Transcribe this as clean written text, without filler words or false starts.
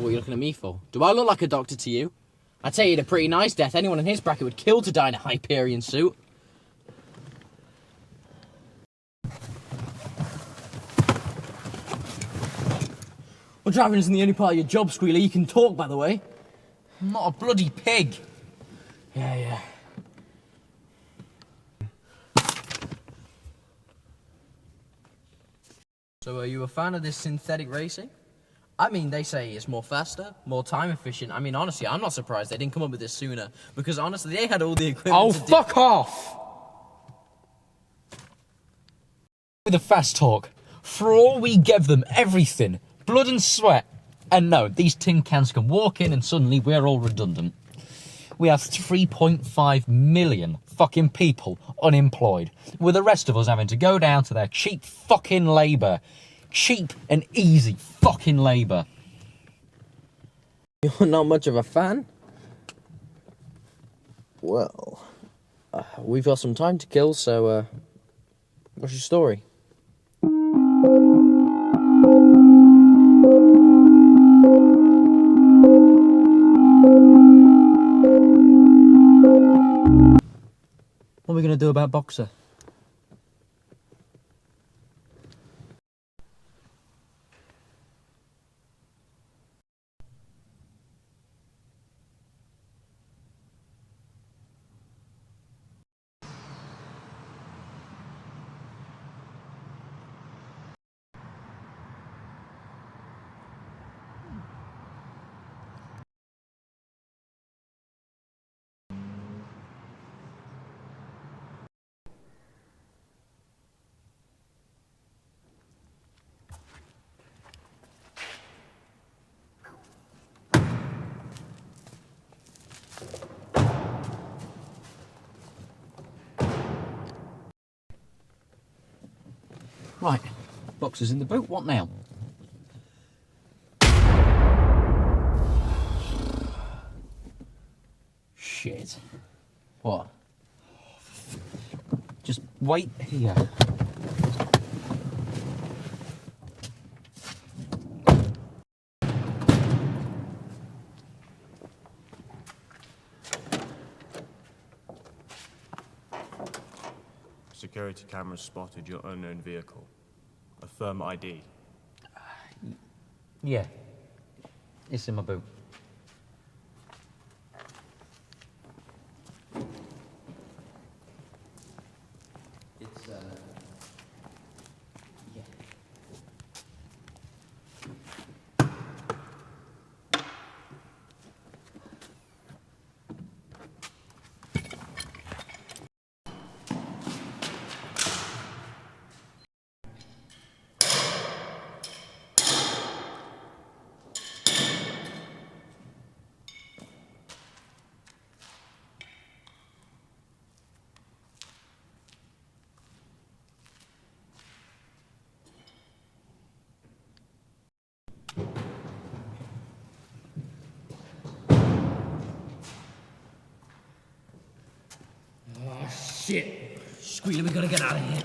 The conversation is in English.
What are you looking at me for? Do I look like a doctor to you? I'd say he had a pretty nice death. Anyone in his bracket would kill to die in a Hyperion suit. Well, driving isn't the only part of your job, Squealer. You can talk, by the way. I'm not a bloody pig. Yeah. So are you a fan of this synthetic racing? I mean, they say it's more faster, more time efficient. I mean, honestly, I'm not surprised they didn't come up with this sooner. Because honestly, they had all the equipment. Oh, fuck off! With the fast talk. For all we give them everything, blood and sweat. And no, these tin cans can walk in and suddenly we're all redundant. We have 3.5 million fucking people unemployed, with the rest of us having to go down to their cheap fucking labour. Cheap and easy fucking labour. You're not much of a fan? Well, we've got some time to kill, so, what's your story? What are we going to do about Boxer? Right, Boxer's in the boot, what now? Shit. What? Just wait here. Security cameras spotted your unknown vehicle. Affirm ID. Yeah. It's in my boot. It's, yeah. Shit! Squealer, we gotta get out of here.